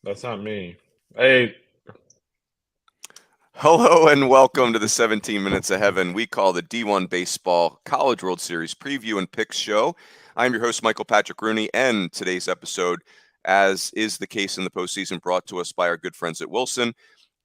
That's not me. Hey, Hello and welcome to the 17 Minutes of Heaven we call the D1 Baseball College World Series Preview and Picks Show. I'm your host, Michael Patrick Rooney, and today's episode, as is the case in the postseason, brought to us by our good friends at Wilson.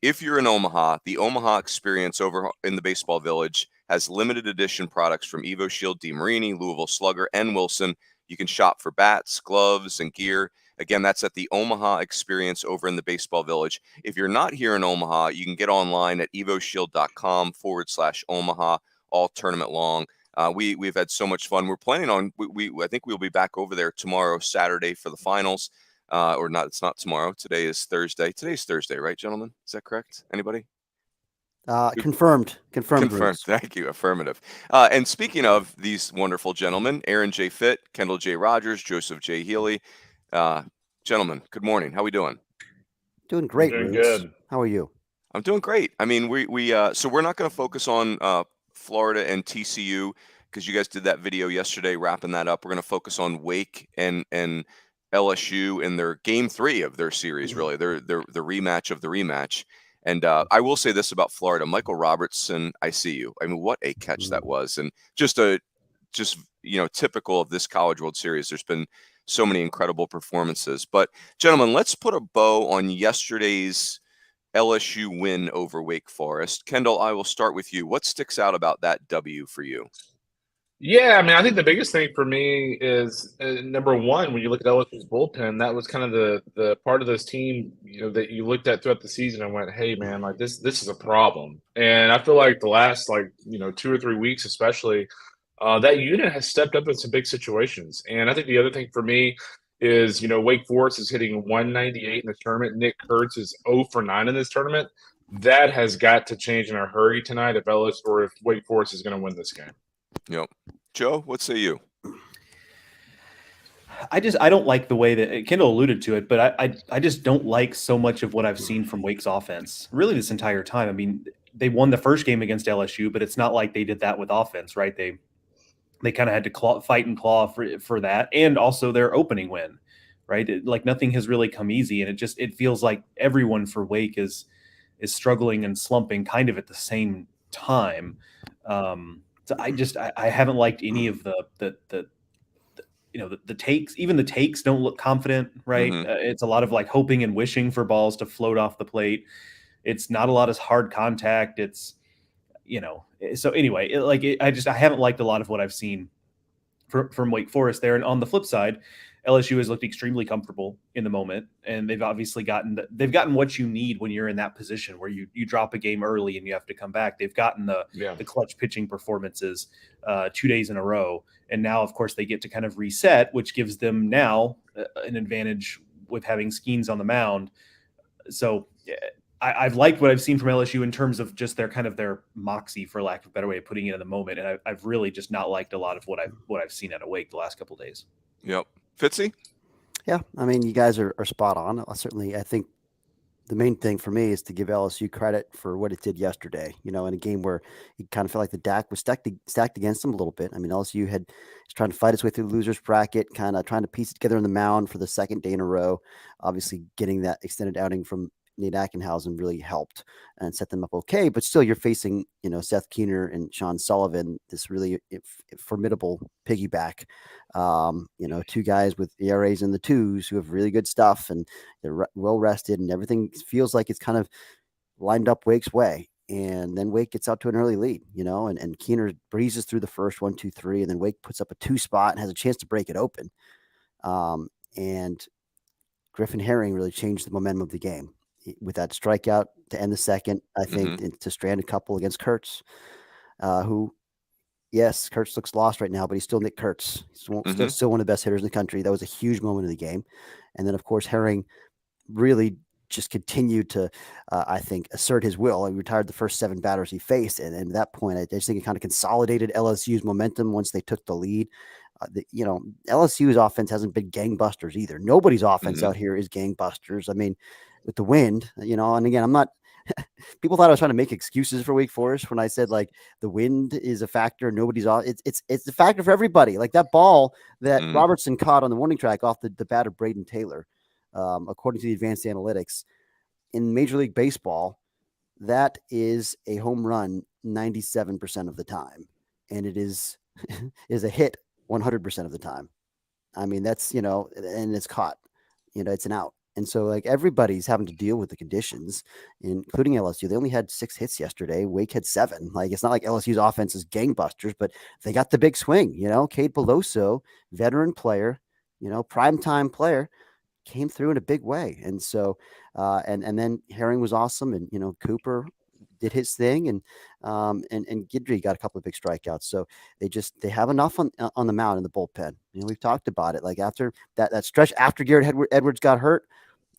If you're in Omaha, the Omaha experience over in the Baseball Village has limited edition products from Evo Shield, DeMarini, Louisville Slugger, and Wilson. You can shop for bats, gloves, and gear. Again, that's at the Omaha experience over in the Baseball Village. If you're not here in Omaha, you can get online at evoshield.com/Omaha all tournament long. We've had so much fun. We're planning on, I think we'll be back over there tomorrow, Saturday, for the finals. Or not, it's not tomorrow. Today is Thursday. Today's Thursday, right, gentlemen? Is that correct? Anybody? Confirmed. Confirmed. Bruce. Thank you. Affirmative. And speaking of these wonderful gentlemen, Aaron J. Fitt, Kendall J. Rogers, Joseph J. Healy. Gentlemen, good morning. How we doing? Doing great, doing Bruce. good. How are you? I'm doing great. I mean, so we're not going to focus on Florida and TCU because you guys did that video yesterday, wrapping that up. We're going to focus on Wake and LSU in their game 3 of their series, really. They're the rematch of the rematch. And I will say this about Florida. Michael Robertson, I see you. I mean, what a catch that was. And just typical of this College World Series. There's been so many incredible performances. But, gentlemen, let's put a bow on yesterday's LSU win over Wake Forest. Kendall, I will start with you. What sticks out about that W for you? Yeah, I mean, I think the biggest thing for me is number one, when you look at LSU's bullpen, that was kind of the part of this team, that you looked at throughout the season and went, "Hey, man, like this is a problem." And I feel like the last 2 or 3 weeks, especially, that unit has stepped up in some big situations. And I think the other thing for me is, Wake Forest is hitting 198 in the tournament. Nick Kurtz is 0 for 9 in this tournament. That has got to change in a hurry tonight if Wake Forest is going to win this game. Yep. Joe, what say you? I don't like the way that Kendall alluded to it, but I just don't like so much of what I've seen from Wake's offense really this entire time. I mean, they won the first game against LSU, but it's not like they did that with offense, right? They kind of had to fight and claw for that, and also their opening win, right? Like nothing has really come easy, and it feels like everyone for Wake is struggling and slumping kind of at the same time. So I haven't liked any of the takes. Even the takes don't look confident, right? Mm-hmm. It's a lot of like hoping and wishing for balls to float off the plate. It's not a lot of hard contact. It's so anyway, I haven't liked a lot of what I've seen from Wake Forest there. And on the flip side, LSU has looked extremely comfortable in the moment, and they've obviously gotten what you need when you're in that position where you drop a game early and you have to come back. They've gotten the clutch pitching performances 2 days in a row, and now of course they get to kind of reset, which gives them now an advantage with having Skeens on the mound. So I've liked what I've seen from LSU in terms of just their moxie, for lack of a better way of putting it, in the moment, and I've really just not liked a lot of what I've seen out of Wake the last couple of days. Yep. Fitzy? Yeah, I mean, you guys are spot on. I think the main thing for me is to give LSU credit for what it did yesterday. In a game where it kind of felt like the deck was stacked against them a little bit. I mean, LSU is trying to fight its way through the losers bracket, kind of trying to piece it together in the mound for the second day in a row. Obviously, getting that extended outing from Nate Ackenhausen really helped and set them up okay. But still, you're facing, Seth Keener and Sean Sullivan, this really formidable piggyback. Two guys with ERAs in the 2s who have really good stuff, and they're well rested, and everything feels like it's kind of lined up Wake's way. And then Wake gets out to an early lead, and Keener breezes through the first 1, 2, 3, and then Wake puts up a 2 spot and has a chance to break it open. And Griffin Herring really changed the momentum of the game with that strikeout to end the second, I think, to strand a couple against Kurtz, who, yes, Kurtz looks lost right now, but he's still Nick Kurtz. He's still one of the best hitters in the country. That was a huge moment of the game. And then, of course, Herring really just continued to, I think, assert his will. He retired the first 7 batters he faced. And at that point, I just think it kind of consolidated LSU's momentum once they took the lead. LSU's offense hasn't been gangbusters either. Nobody's offense out here is gangbusters. I mean, with the wind, and again, I'm not people thought I was trying to make excuses for Wake Forest when I said like the wind is a factor. Nobody's off. It's a factor for everybody. Like that ball that Robertson caught on the warning track off the bat of Braden Taylor. according to the advanced analytics, in Major League Baseball, that is a home run 97% of the time, and it is a hit 100% of the time. I mean, that's, and it's caught, it's an out. And so, like, everybody's having to deal with the conditions, including LSU. They only had 6 hits yesterday. Wake had 7. Like, it's not like LSU's offense is gangbusters, but they got the big swing. Cade Beloso, veteran player, primetime player, came through in a big way. And so, and then Herring was awesome, and Cooper did his thing, and Guidry got a couple of big strikeouts. So they have enough on the mound in the bullpen. We've talked about it. Like, after that stretch after Garrett Edwards got hurt,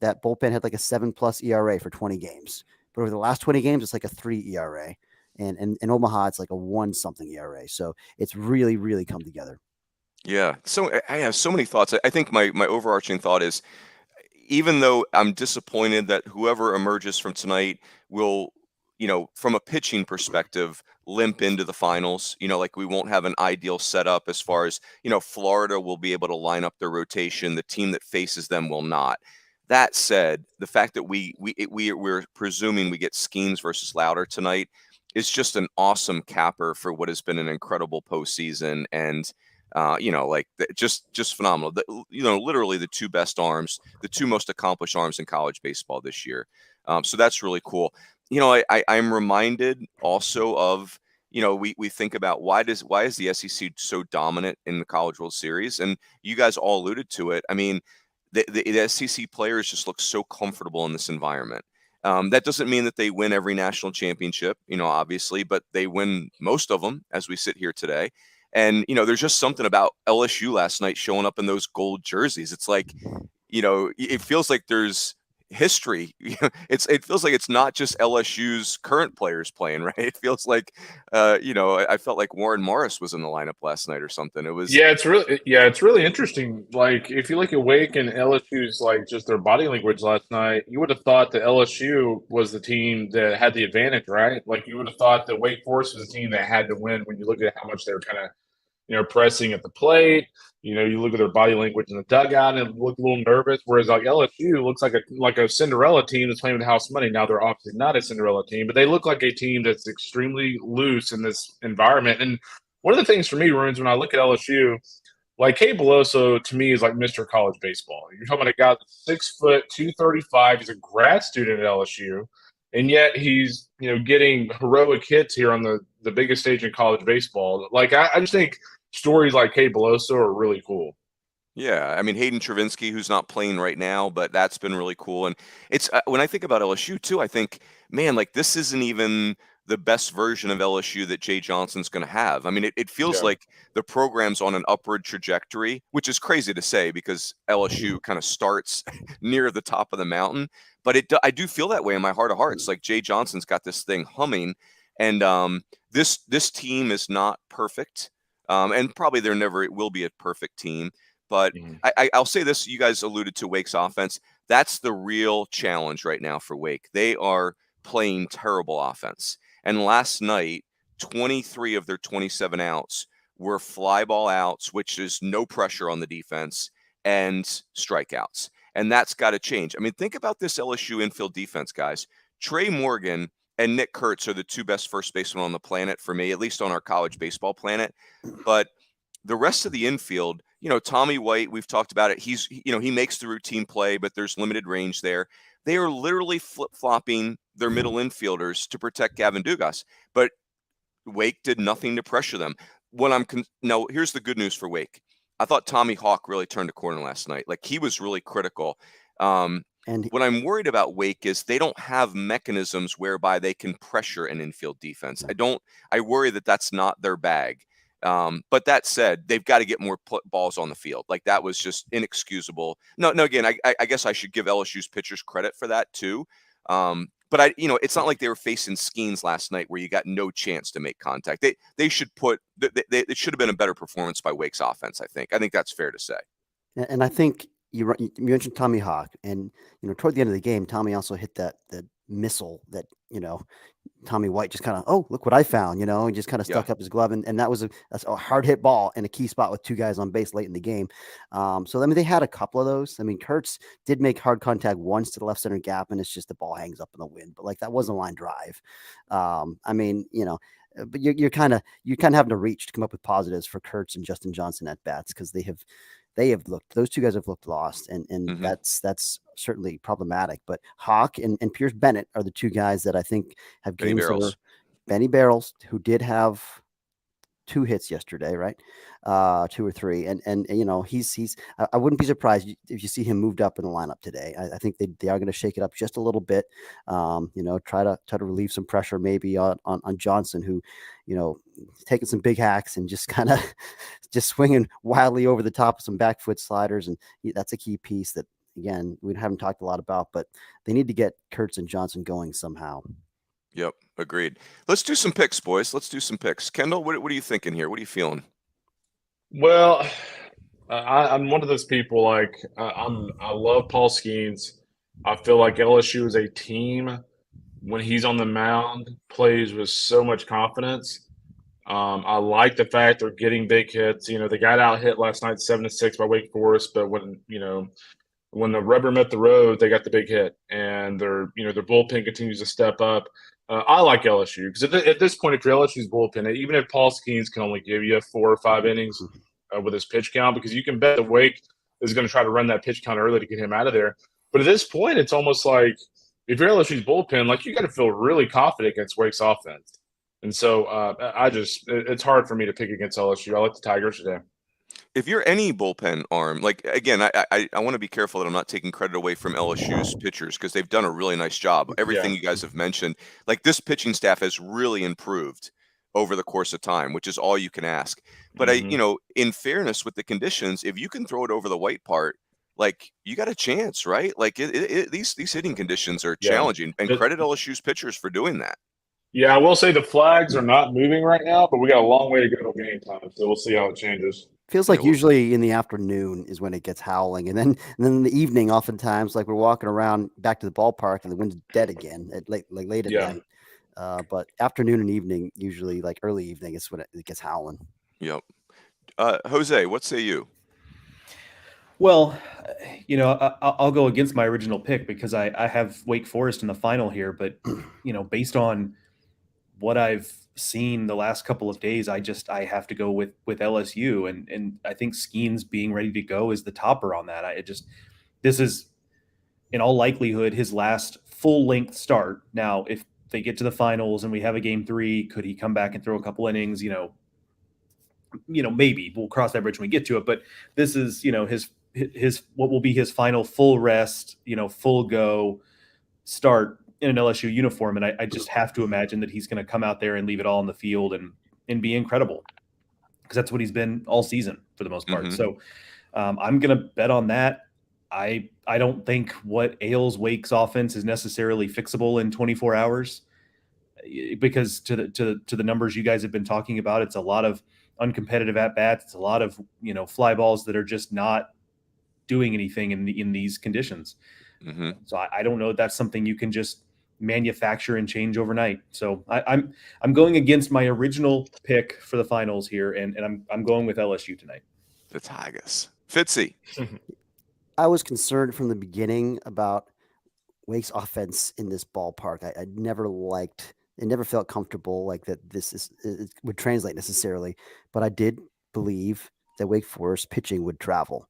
that bullpen had like a 7+ ERA for 20 games. But over the last 20 games, it's like a 3 ERA. And in Omaha, it's like a 1-something ERA. So it's really, really come together. Yeah. So I have so many thoughts. I think my overarching thought is, even though I'm disappointed that whoever emerges from tonight will, from a pitching perspective, limp into the finals, like we won't have an ideal setup as far as, Florida will be able to line up their rotation. The team that faces them will not. That said, the fact that we're presuming we get Skeens versus Louder tonight is just an awesome capper for what has been an incredible postseason. And just phenomenal. Literally the 2 best arms, the 2 most accomplished arms in college baseball this year. So that's really cool. I'm reminded also of, we think about why is the SEC so dominant in the College World Series, and you guys all alluded to it. I mean, the SEC players just look so comfortable in this environment. That doesn't mean that they win every national championship, obviously, but they win most of them as we sit here today. And, there's just something about LSU last night showing up in those gold jerseys. It's like, it feels like there's history. It feels like it's not just LSU's current players playing, right? It feels like, I felt like Warren Morris was in the lineup last night or something. It was. Yeah, it's really interesting. Like, if you look at Wake and LSU's, like, just their body language last night, you would have thought that LSU was the team that had the advantage, right? Like, you would have thought that Wake Forest was the team that had to win when you look at how much they were kind of, pressing at the plate. You look at their body language in the dugout and look a little nervous. Whereas, like, LSU looks like a Cinderella team that's playing with house money. Now, they're obviously not a Cinderella team, but they look like a team that's extremely loose in this environment. And one of the things for me, Ruins, when I look at LSU, like, Cade Beloso to me is like Mr. College Baseball. You're talking about a guy that's 6 foot, 235. He's a grad student at LSU, and yet he's getting heroic hits here on the biggest stage in college baseball. Like, I just think stories like Cade Beloso are really cool. Yeah, I mean, Hayden Travinsky, who's not playing right now, but that's been really cool. And it's when I think about LSU too, I think, man, like, this isn't even the best version of LSU that Jay Johnson's going to have. I mean, it feels like the program's on an upward trajectory, which is crazy to say because LSU kind of starts near the top of the mountain. But I do feel that way in my heart of hearts. Like, Jay Johnson's got this thing humming, and this team is not perfect, and probably there never will be a perfect team. But I'll say this: you guys alluded to Wake's offense. That's the real challenge right now for Wake. They are playing terrible offense. And last night, 23 of their 27 outs were fly ball outs, which is no pressure on the defense, and strikeouts. And that's got to change. I mean, think about this LSU infield defense, guys. Trey Morgan and Nick Kurtz are the 2 best first basemen on the planet for me, at least on our college baseball planet. But the rest of the infield, Tommy White, we've talked about it. He makes the routine play, but there's limited range there. They are literally flip-flopping their middle infielders to protect Gavin Dugas, but Wake did nothing to pressure them. Now, here's the good news for Wake. I thought Tommy Hawk really turned a corner last night. Like, he was really critical. And what I'm worried about Wake is they don't have mechanisms whereby they can pressure an infield defense. I worry that that's not their bag. But that said, they've got to get more balls on the field. Like, that was just inexcusable. No, again, I guess I should give LSU's pitchers credit for that too. But it's not like they were facing Skeens last night where you got no chance to make contact. They should it should have been a better performance by Wake's offense. I think that's fair to say. And I think you mentioned Tommy Hawk, and toward the end of the game, Tommy also hit that missile that, Tommy White just kind of, oh, look what I found, and just kind of stuck up his glove. And that's a hard hit ball in a key spot with two guys on base late in the game. So, I mean, they had a couple of those. I mean, Kurtz did make hard contact once to the left center gap, and it's just the ball hangs up in the wind. But like that wasn't a line drive. I mean, but you're kind of having to reach to come up with positives for Kurtz and Justin Johnson at bats, because those two guys have looked lost, and that's certainly problematic. But Hawk and Pierce Bennett are the two guys that I think have games that were Benny Barrels, who did have 2 hits yesterday, right? 2 or 3. And he's I wouldn't be surprised if you see him moved up in the lineup today. I think they are going to shake it up just a little bit. Try to relieve some pressure maybe on Johnson, who, taking some big hacks and just kind of just swinging wildly over the top of some back foot sliders. And that's a key piece that, again, we haven't talked a lot about, but they need to get Kurtz and Johnson going somehow. Yep, agreed. Let's do some picks, boys. Let's do some picks. Kendall, what are you thinking here? What are you feeling? Well, I'm one of those people, like, I love Paul Skeens. I feel like LSU as a team, when he's on the mound, plays with so much confidence. I like the fact they're getting big hits. They got out hit last night 7-6 by Wake Forest, but when the rubber met the road, they got the big hit, and their bullpen continues to step up. I like LSU because at this point, if you're LSU's bullpen, even if Paul Skeens can only give you 4 or 5 innings with his pitch count, because you can bet that Wake is going to try to run that pitch count early to get him out of there. But at this point, it's almost like if you're LSU's bullpen, like, you got to feel really confident against Wake's offense. And so it's hard for me to pick against LSU. I like the Tigers today. If you're any bullpen arm, like, again, I want to be careful that I'm not taking credit away from LSU's pitchers, because they've done a really nice job. Everything you guys have mentioned, like, this pitching staff has really improved over the course of time, which is all you can ask. But in fairness with the conditions, if you can throw it over the white part, like, you got a chance, right? Like, these hitting conditions are challenging, and credit LSU's pitchers for doing that. Yeah, I will say the flags are not moving right now, but we got a long way to go to game time, so we'll see how it changes. Feels like usually in the afternoon is when it gets howling, and then in the evening, oftentimes, like, we're walking around back to the ballpark and the wind's dead again at late at night. But afternoon and evening, usually, like early evening, is when it gets howling. Yep. Jose, what say you? Well, I'll go against my original pick because I have Wake Forest in the final here, but based on what I've seen the last couple of days, I have to go with LSU, and I think Skeens being ready to go is the topper on that. This is in all likelihood his last full-length start. Now, if they get to the finals and we have a game 3, could he come back and throw a couple innings? Maybe we'll cross that bridge when we get to it. But this is his what will be his final full rest, full go start in an LSU uniform, and I just have to imagine that he's going to come out there and leave it all on the field and be incredible, because that's what he's been all season for the most part. Mm-hmm. So I'm going to bet on that. I don't think what ails Wake's offense is necessarily fixable in 24 hours, because to the numbers you guys have been talking about, it's a lot of uncompetitive at bats. It's a lot of fly balls that are just not doing anything in these conditions. Mm-hmm. So I don't know if that's something you can just manufacture and change overnight. So I'm going against my original pick for the finals here, and I'm going with LSU tonight. The Tigers. Fitzy. I was concerned from the beginning about Wake's offense in this ballpark. I never liked it, never felt comfortable like that it would translate necessarily, but I did believe that Wake Forest pitching would travel,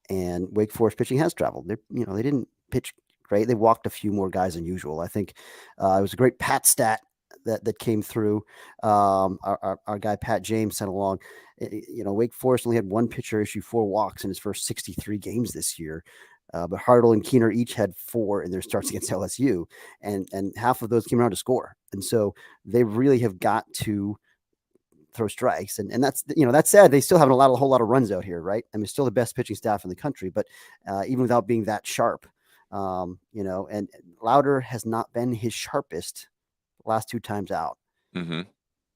and Wake Forest pitching has traveled. They didn't pitch great. They walked a few more guys than usual. I think it was a great Pat stat that came through. Our guy Pat James sent along. Wake Forest only had one pitcher issue 4 walks in his first 63 games this year. But Hartle and Keener each had 4 in their starts against LSU, and half of those came around to score. And so they really have got to throw strikes. And that's, that said, they still have a whole lot of runs out here, right? I mean, still the best pitching staff in the country, but even without being that sharp, and Louder has not been his sharpest the last 2 times out,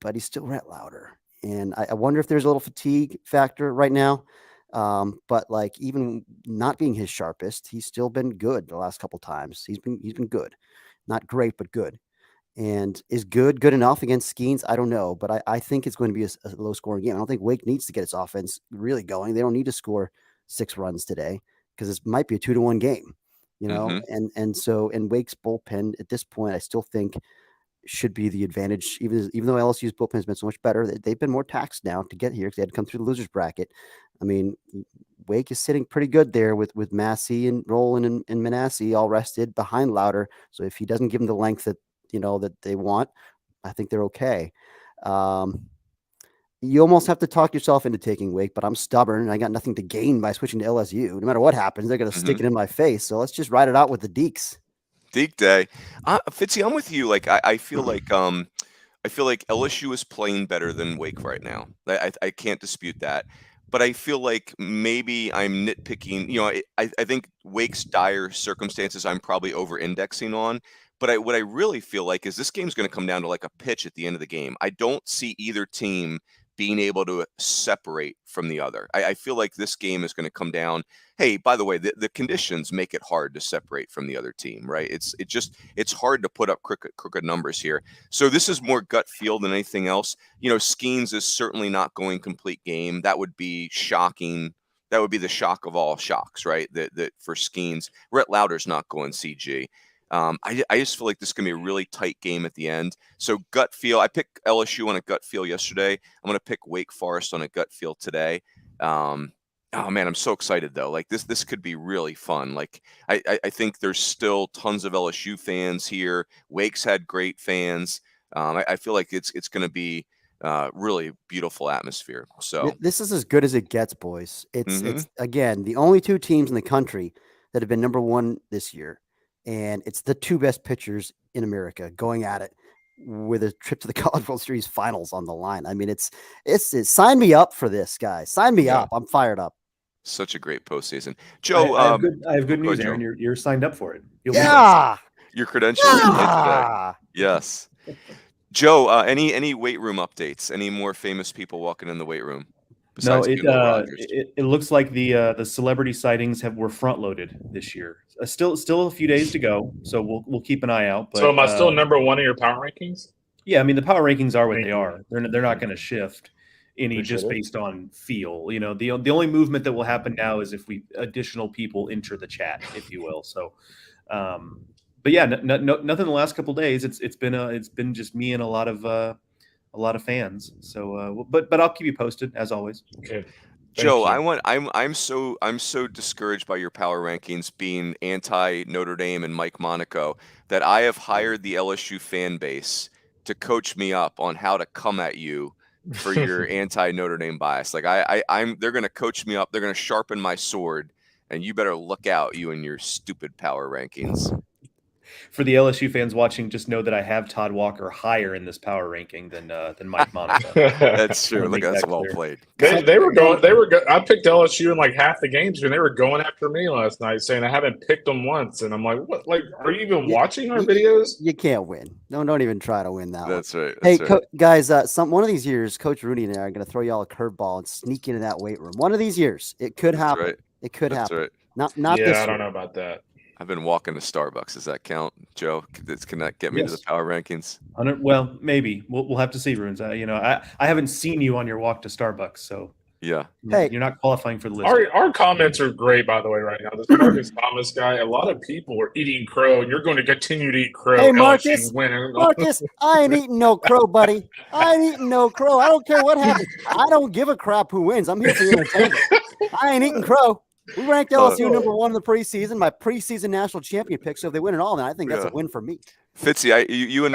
but he's still Rhett Louder. And I wonder if there's a little fatigue factor right now. But like even not being his sharpest, he's still been good the last couple times. He's been good, not great, but good. And is good enough against Skeens? I don't know, but I think it's going to be a low scoring game. I don't think Wake needs to get its offense really going. They don't need to score 6 runs today because it might be a 2-1 game, you know. And so in Wake's bullpen at this point, I still think should be the advantage. Even though LSU's bullpen has been so much better, they've been more taxed now to get here because they had to come through the losers bracket. I mean, Wake is sitting pretty good there with Massey and Rowland and Manasseh all rested behind Louder. So if he doesn't give them the length that that they want, I think they're okay. You almost have to talk yourself into taking Wake, but I'm stubborn and I got nothing to gain by switching to LSU. No matter what happens, they're going to stick it in my face. So let's just ride it out with the Deeks. Deke Day. Fitzy, I'm with you. Like I feel like LSU is playing better than Wake right now. I can't dispute that. But I feel like maybe I'm nitpicking. I think Wake's dire circumstances I'm probably over-indexing on. But what I really feel like is this game's going to come down to like a pitch at the end of the game. I don't see either team being able to separate from the other. I feel like this game is going to come down. Hey, by the way, the conditions make it hard to separate from the other team, right? It's hard to put up crooked numbers here. So this is more gut feel than anything else. Skeens is certainly not going complete game. That would be shocking. That would be the shock of all shocks, right? That for Skeens, Rhett Louder's not going CG. I just feel like this is going to be a really tight game at the end. So gut feel, I picked LSU on a gut feel yesterday. I'm going to pick Wake Forest on a gut feel today. Oh man, I'm so excited though. Like this could be really fun. Like I think there's still tons of LSU fans here. Wake's had great fans. I feel like it's going to be really beautiful atmosphere. So this is as good as it gets, boys. It's again the only 2 teams in the country that have been number 1 this year. And it's the 2 best pitchers in America going at it with a trip to the College World Series finals on the line. I mean, it's sign me up for this, guys. Sign me up. I'm fired up. Such a great postseason. Joe, I have good news, Aaron. You're signed up for it. Your credentials are today. Yes. Joe, any weight room updates? Any more famous people walking in the weight room? No, it looks like the celebrity sightings were front loaded this year. Still a few days to go, so we'll keep an eye out. But, so am I still number 1 in your power rankings? Yeah, I mean the power rankings are what they are. They're not going to shift any just based on feel. The only movement that will happen now is if additional people enter the chat, if you will. So, but yeah, nothing the last couple of days. It's been just me and a lot of fans. So, but I'll keep you posted as always. Okay. Joe, I'm so discouraged by your power rankings being anti Notre Dame and Mike Monaco that I have hired the LSU fan base to coach me up on how to come at you for your anti Notre Dame bias. Like they're going to coach me up. They're going to sharpen my sword, and you better look out, you and your stupid power rankings. For the LSU fans watching, just know that I have Todd Walker higher in this power ranking than Mike Monaco. That's true. Look, that's well played. They were going. I picked LSU in like half the games, and they were going after me last night, saying I haven't picked them once. And I'm like, what? Like, are you even watching our videos? You can't win. Don't even try to win that. That's right. Hey, guys, one of these years, Coach Rooney and I are going to throw y'all a curveball and sneak into that weight room. One of these years, it could happen. Right. It could happen. Right. Not yeah, this I don't year. know about that. I've been walking to Starbucks. Does that count, Joe? Can that get me to the power rankings? Well, maybe we'll have to see, Runes. I haven't seen you on your walk to Starbucks, so yeah. Hey, you're not qualifying for the list. Our comments are great, by the way, right now. This Marcus Thomas guy, a lot of people are eating crow, and you're going to continue to eat crow. Hey, Marcus, I ain't eating no crow, buddy. I ain't eating no crow. I don't care what happens. I don't give a crap who wins. I'm here for the entertainment. I ain't eating crow. We ranked LSU number 1 in the preseason, my preseason national champion pick. So if they win it all, then I think that's a win for me. Fitzy, you and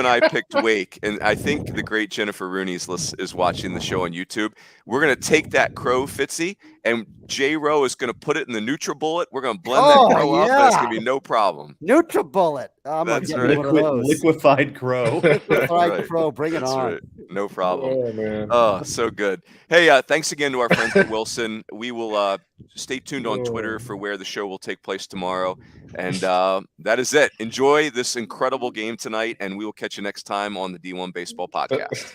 I picked Wake, and I think the great Jennifer Rooney is watching the show on YouTube. We're gonna take that crow, Fitzy, and J Rowe is gonna put it in the NutriBullet. We're gonna blend that crow up. That's gonna be no problem. NutriBullet. I'm gonna get one of those. Liquefied crow. Liquefied crow. Bring it on. Right. No problem. Oh man. Oh, so good. Hey, thanks again to our friends at Wilson. We will stay tuned on Twitter for where the show will take place tomorrow. And that is it. Enjoy this incredible game tonight, and we will catch you next time on the D1 Baseball Podcast.